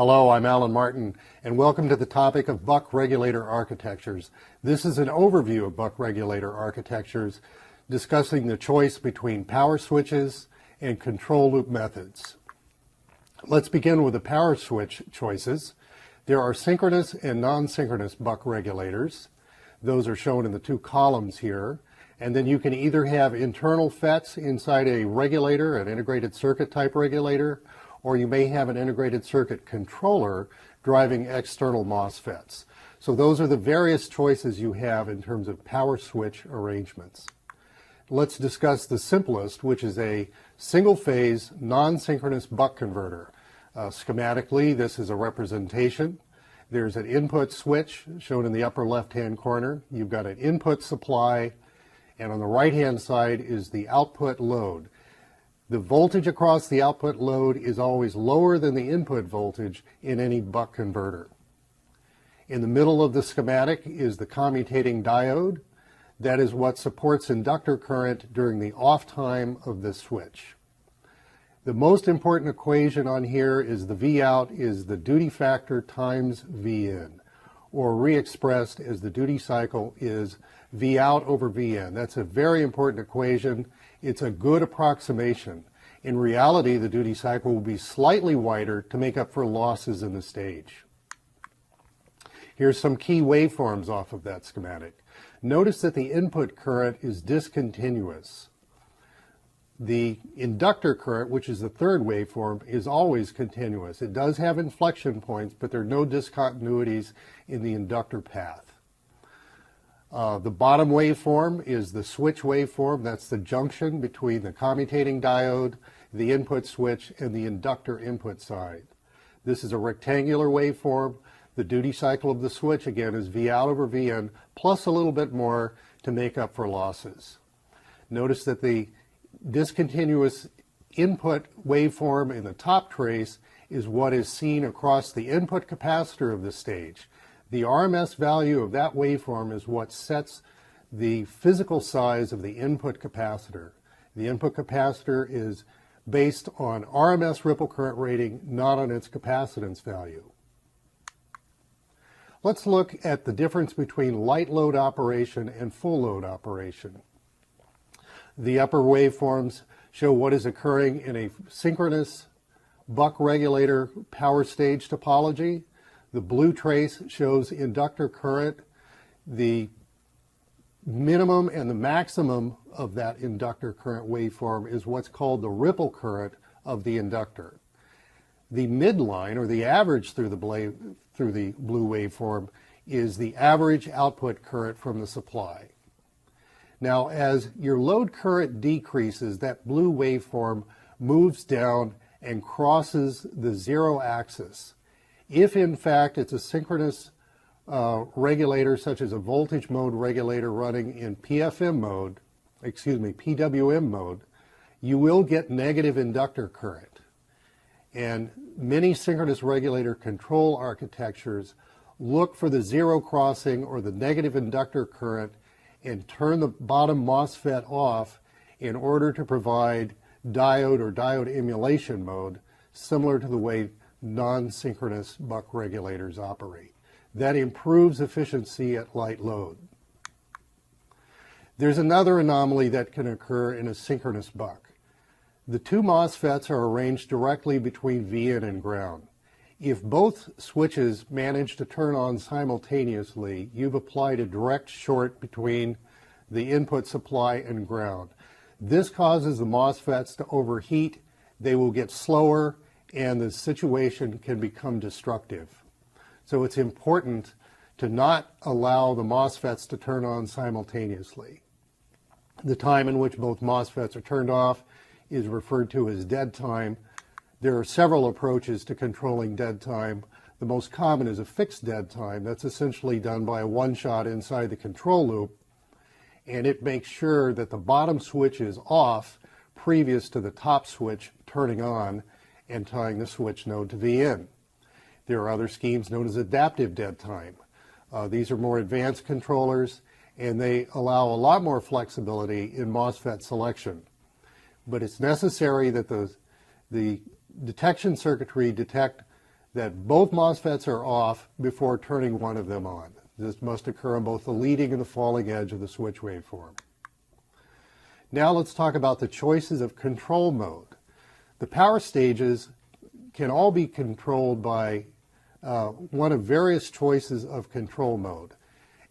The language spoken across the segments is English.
Hello, I'm Alan Martin, and welcome to the topic of buck regulator architectures. This is an overview of buck regulator architectures, discussing the choice between power switches and control loop methods. Let's begin with the power switch choices. There are synchronous and non-synchronous buck regulators. Those are shown in the two columns here. And then you can either have internal FETs inside a regulator, an integrated circuit type regulator, or you may have an integrated circuit controller driving external MOSFETs. So those are the various choices you have in terms of power switch arrangements. Let's discuss the simplest, which is a single-phase, non-synchronous buck converter. Schematically, this is a representation. There's an input switch shown in the upper left-hand corner. You've got an input supply, and on the right-hand side is the output load. The voltage across the output load is always lower than the input voltage in any buck converter. In the middle of the schematic is the commutating diode. That is what supports inductor current during the off time of the switch. The most important equation on here is the Vout is the duty factor times Vin, or re-expressed as the duty cycle is Vout over Vn. That's a very important equation. It's a good approximation. In reality, the duty cycle will be slightly wider to make up for losses in the stage. Here's some key waveforms off of that schematic. Notice that the input current is discontinuous. The inductor current, which is the third waveform, is always continuous. It does have inflection points, but there are no discontinuities in the inductor path. The bottom waveform is the switch waveform. That's the junction between the commutating diode, the input switch, and the inductor input side. This is a rectangular waveform. The duty cycle of the switch, again, is Vout over Vn, plus a little bit more to make up for losses. Notice that the discontinuous input waveform in the top trace is what is seen across the input capacitor of the stage. The RMS value of that waveform is what sets the physical size of the input capacitor. The input capacitor is based on RMS ripple current rating, not on its capacitance value. Let's look at the difference between light load operation and full load operation. The upper waveforms show what is occurring in a synchronous buck regulator power stage topology. The blue trace shows inductor current. The minimum and the maximum of that inductor current waveform is what's called the ripple current of the inductor. The midline, or the average through the blue waveform, is the average output current from the supply. Now, as your load current decreases, that blue waveform moves down and crosses the zero axis. If, in fact, it's a synchronous regulator, such as a voltage mode regulator running in PWM mode, you will get negative inductor current. And many synchronous regulator control architectures look for the zero crossing or the negative inductor current and turn the bottom MOSFET off in order to provide diode or diode emulation mode, similar to the way non-synchronous buck regulators operate. That improves efficiency at light load. There's another anomaly that can occur in a synchronous buck. The two MOSFETs are arranged directly between Vn and ground. If both switches manage to turn on simultaneously, you've applied a direct short between the input supply and ground. This causes the MOSFETs to overheat. They will get slower, and the situation can become destructive. So it's important to not allow the MOSFETs to turn on simultaneously. The time in which both MOSFETs are turned off is referred to as dead time. There are several approaches to controlling dead time. The most common is a fixed dead time. That's essentially done by a one-shot inside the control loop, and it makes sure that the bottom switch is off previous to the top switch turning on and tying the switch node to Vn. There are other schemes known as adaptive dead time. These are more advanced controllers, and they allow a lot more flexibility in MOSFET selection. But it's necessary that the detection circuitry detect that both MOSFETs are off before turning one of them on. This must occur on both the leading and the falling edge of the switch waveform. Now let's talk about the choices of control mode. The power stages can all be controlled by one of various choices of control mode.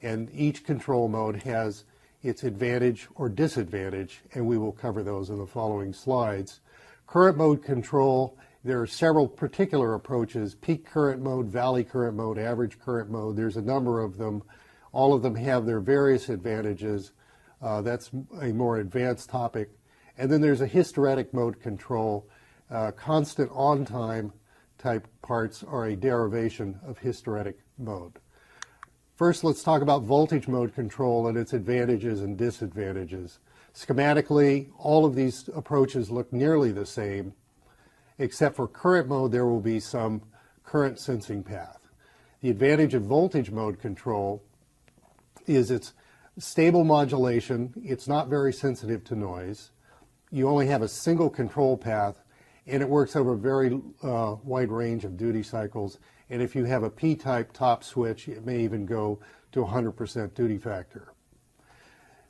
And each control mode has its advantage or disadvantage, and we will cover those in the following slides. Current mode control, there are several particular approaches: peak current mode, valley current mode, average current mode. There's a number of them. All of them have their various advantages. That's a more advanced topic. And then there's a hysteretic mode control. Constant on-time type parts are a derivation of hysteretic mode. First, let's talk about voltage mode control and its advantages and disadvantages. Schematically, all of these approaches look nearly the same, except for current mode, there will be some current sensing path. The advantage of voltage mode control is its stable modulation. It's not very sensitive to noise. You only have a single control path, and it works over a very wide range of duty cycles. And if you have a P-type top switch, it may even go to 100% duty factor.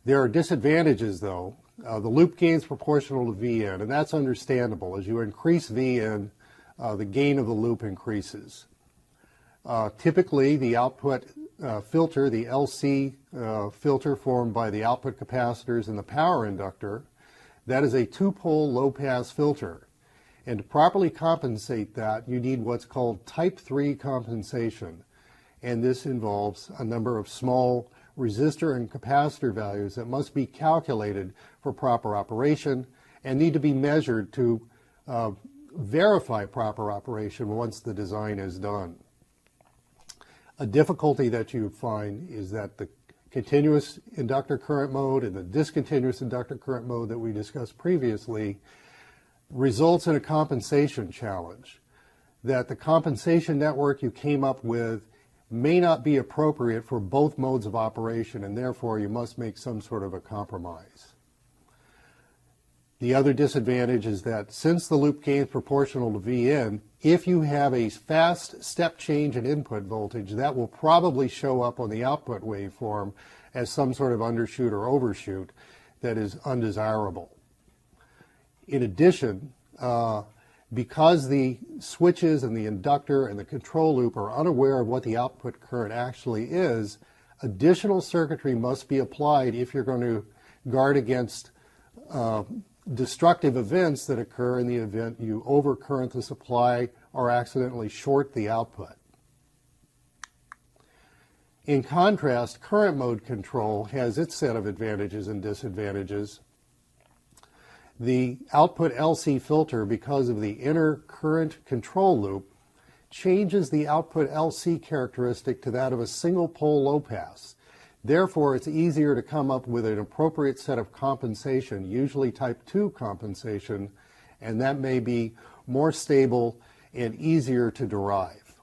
There are disadvantages, though. The loop gain is proportional to Vn, and that's understandable. As you increase Vn, the gain of the loop increases. Typically, the output filter, the LC filter formed by the output capacitors and the power inductor, that is a two-pole low-pass filter. And to properly compensate that, you need what's called type 3 compensation. And this involves a number of small resistor and capacitor values that must be calculated for proper operation and need to be measured to verify proper operation once the design is done. A difficulty that you find is that the continuous inductor current mode and the discontinuous inductor current mode that we discussed previously results in a compensation challenge, that the compensation network you came up with may not be appropriate for both modes of operation, and therefore you must make some sort of a compromise. The other disadvantage is that since the loop gain is proportional to Vn, if you have a fast step change in input voltage, that will probably show up on the output waveform as some sort of undershoot or overshoot that is undesirable. In addition, because the switches and the inductor and the control loop are unaware of what the output current actually is, additional circuitry must be applied if you're going to guard against destructive events that occur in the event you overcurrent the supply or accidentally short the output. In contrast, current mode control has its set of advantages and disadvantages. The output LC filter, because of the inner current control loop, changes the output LC characteristic to that of a single pole low pass. Therefore, it's easier to come up with an appropriate set of compensation, usually type 2 compensation, and that may be more stable and easier to derive.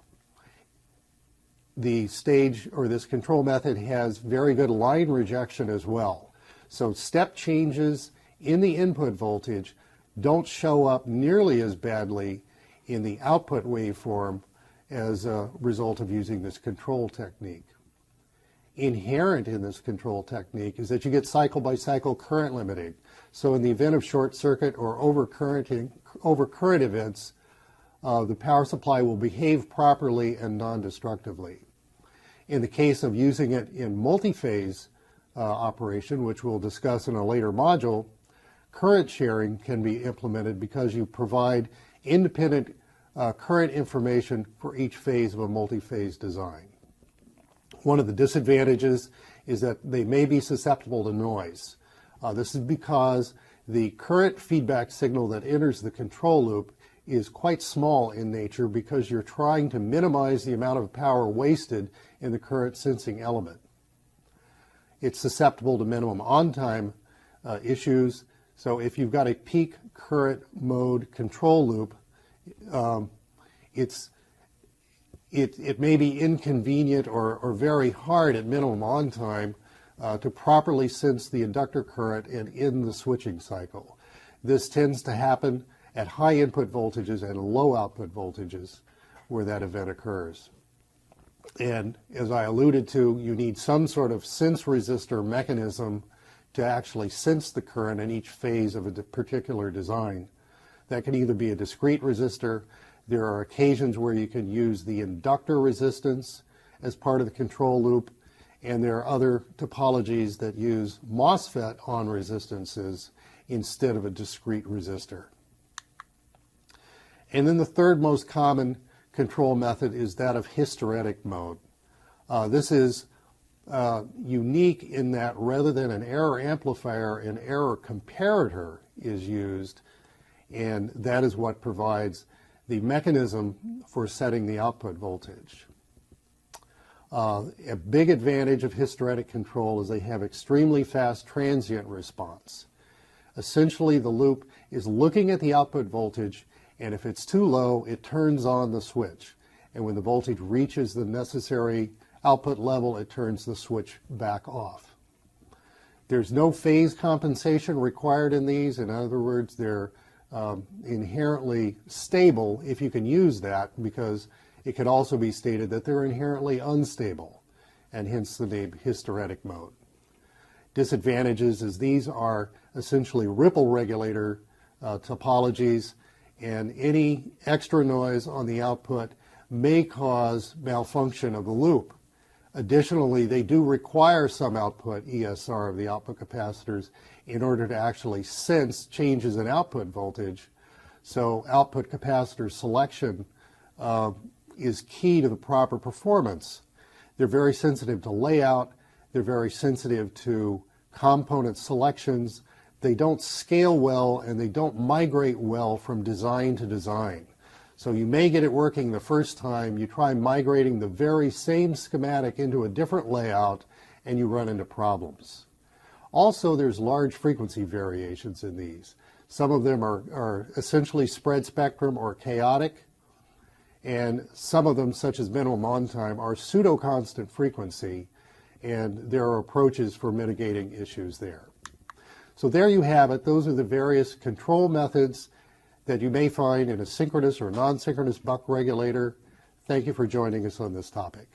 The stage or this control method has very good line rejection as well. So step changes in the input voltage don't show up nearly as badly in the output waveform as a result of using this control technique. Inherent in this control technique is that you get cycle-by-cycle current limiting. So in the event of short circuit or overcurrent events, the power supply will behave properly and non-destructively. In the case of using it in multi-phase operation, which we'll discuss in a later module, current sharing can be implemented because you provide independent current information for each phase of a multi-phase design. One of the disadvantages is that they may be susceptible to noise. This is because the current feedback signal that enters the control loop is quite small in nature because you're trying to minimize the amount of power wasted in the current sensing element. It's susceptible to minimum on-time issues. So if you've got a peak current mode control loop, it may be inconvenient or very hard at minimum on time to properly sense the inductor current and in the switching cycle. This tends to happen at high input voltages and low output voltages. where that event occurs. And as I alluded to, you need some sort of sense resistor mechanism to actually sense the current in each phase of a particular design. That can either be a discrete resistor. There are occasions where you can use the inductor resistance as part of the control loop, and there are other topologies that use MOSFET on resistances instead of a discrete resistor. And then the third most common control method is that of hysteretic mode. This is unique in that rather than an error amplifier, an error comparator is used, and that is what provides the mechanism for setting the output voltage. A big advantage of hysteretic control is they have extremely fast transient response. Essentially, the loop is looking at the output voltage, and if it's too low, it turns on the switch. And when the voltage reaches the necessary output level, it turns the switch back off. There's no phase compensation required in these. In other words, they're inherently stable, if you can use that, because it could also be stated that they're inherently unstable, and hence the name hysteretic mode. Disadvantages is these are essentially ripple regulator topologies, and any extra noise on the output may cause malfunction of the loop. Additionally, they do require some output ESR of the output capacitors in order to actually sense changes in output voltage. So output capacitor selection is key to the proper performance. They're very sensitive to layout. They're very sensitive to component selections. They don't scale well, and they don't migrate well from design to design. So you may get it working the first time. You try migrating the very same schematic into a different layout, and you run into problems. Also, there's large frequency variations in these. Some of them are essentially spread spectrum or chaotic, and some of them, such as minimum on time, are pseudo-constant frequency, and there are approaches for mitigating issues there. So there you have it. Those are the various control methods that you may find in a synchronous or non-synchronous buck regulator. Thank you for joining us on this topic.